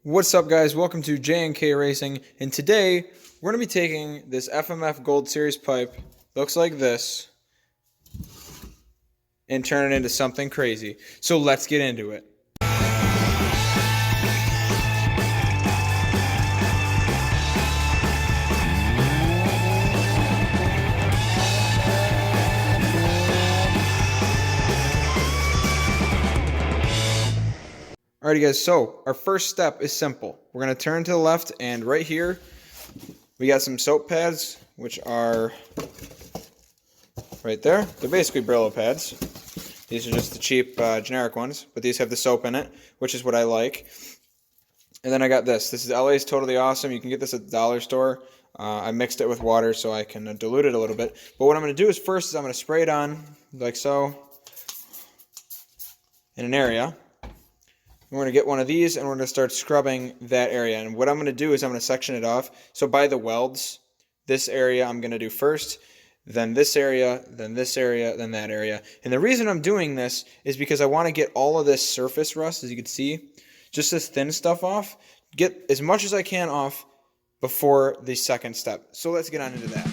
What's up, guys? Welcome to J&K Racing, and today we're going to be taking this FMF Gold Series pipe, looks like this, and turn it into something crazy. So let's get into it. Alrighty, guys, so our first step is simple. We're going to turn to the left, and right here we got some soap pads, which are right there. They're basically Brillo pads. These are just the cheap generic ones, but these have the soap in it, which is what I like. And then I got this. This is LA's Totally Awesome. You can get this at the dollar store. I mixed it with water so I can dilute it a little bit. But what I'm going to do is first I'm going to spray it on like so in an area. We're going to get one of these, and we're going to start scrubbing that area. And what I'm going to do is I'm going to section it off. So by the welds, this area I'm going to do first, then this area, then this area, then that area. And the reason I'm doing this is because I want to get all of this surface rust, as you can see, just this thin stuff off, get as much as I can off before the second step. So let's get on into that.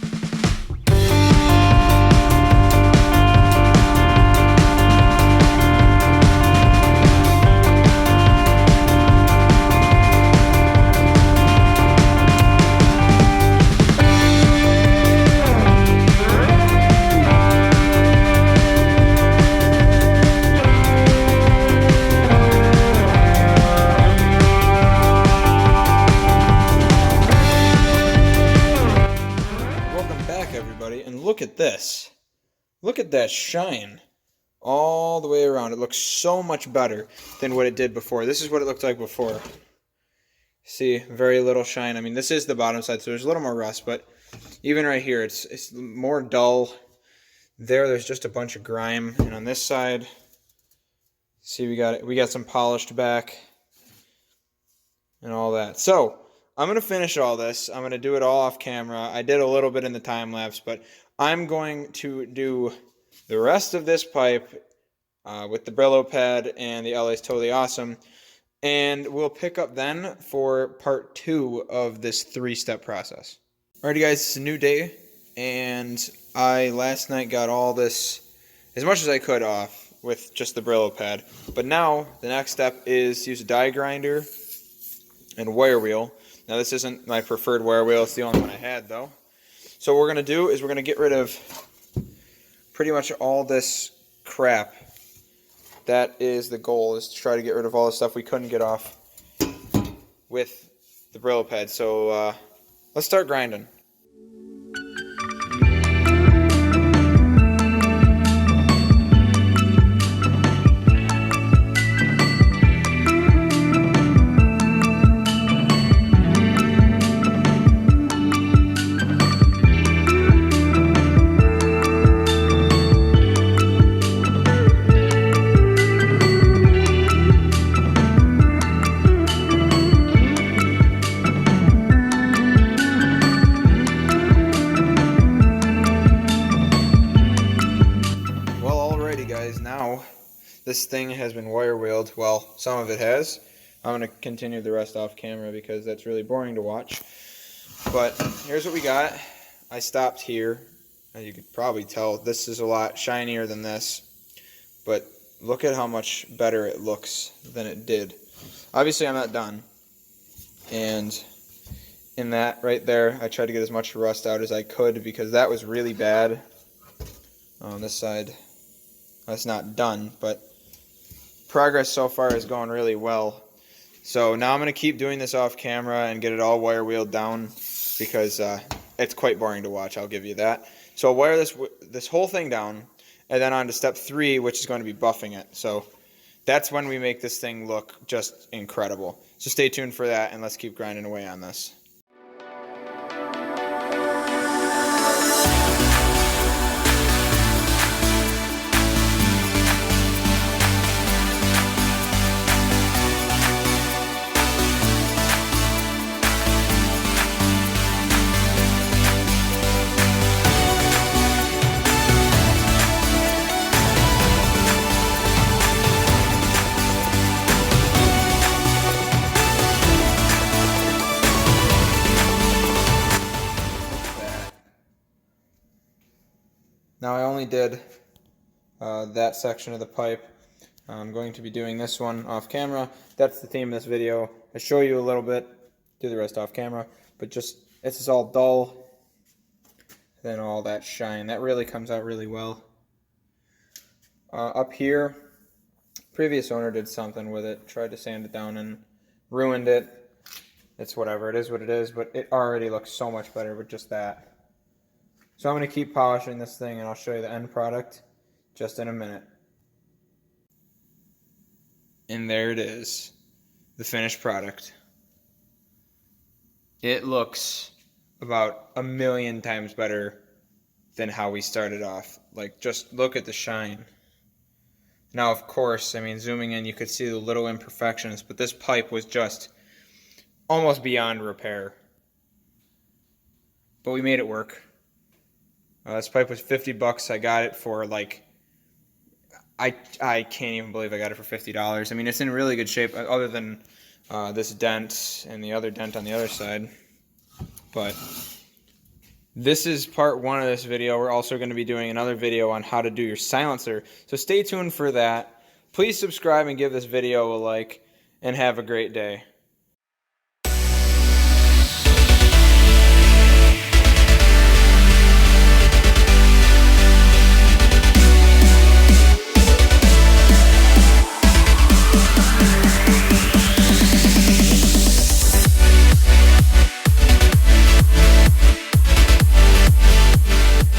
And look at this. Look at that shine all the way around. It looks so much better than what it did before. This is what it looked like before. See, very little shine. I mean, this is the bottom side, so there's a little more rust, but even right here, it's more dull. There's just a bunch of grime, and on this side, see, we got some polished back and all that. So I'm going to finish all this. I'm going to do it all off camera. I did a little bit in the time lapse, but I'm going to do the rest of this pipe with the Brillo pad and the LA's Totally Awesome. And we'll pick up then for part 2 of this 3-step process. Alrighty, guys, it's a new day. And I last night got all this, as much as I could, off with just the Brillo pad. But now the next step is to use a die grinder and wire wheel. Now, this isn't my preferred wire wheel. It's the only one I had, though. So what we're going to do is we're going to get rid of pretty much all this crap. That is the goal, is to try to get rid of all the stuff we couldn't get off with the Brillo pad. So let's start grinding. Now this thing has been wire wheeled. Well, some of it has. I'm going to continue the rest off camera because that's really boring to watch. But here's what we got. I stopped here. As you could probably tell, this is a lot shinier than this. But look at how much better it looks than it did. Obviously, I'm not done. And in that right there, I tried to get as much rust out as I could because that was really bad on this side. That's not done, but progress so far is going really well. So now I'm going to keep doing this off camera and get it all wire wheeled down because it's quite boring to watch, I'll give you that. So I'll wire this whole thing down and then on to step 3, which is going to be buffing it. So that's when we make this thing look just incredible. So stay tuned for that, and let's keep grinding away on this. Now I only did that section of the pipe. I'm going to be doing this one off camera. That's the theme of this video. I show you a little bit, do the rest off camera, but just, this is all dull, then all that shine. That really comes out really well. Up here, previous owner did something with it, tried to sand it down and ruined it. It's whatever, it is what it is, but it already looks so much better with just that. So I'm going to keep polishing this thing and I'll show you the end product just in a minute. And there it is, the finished product. It looks about 1,000,000 times better than how we started off. Like, just look at the shine. Now, of course, I mean, zooming in, you could see the little imperfections, but this pipe was just almost beyond repair. But we made it work. This pipe was 50 bucks. I got it for like, I can't even believe I got it for $50. I mean, it's in really good shape, other than this dent and the other dent on the other side. But this is part one of this video. We're also going to be doing another video on how to do your silencer. So stay tuned for that. Please subscribe and give this video a like, and have a great day.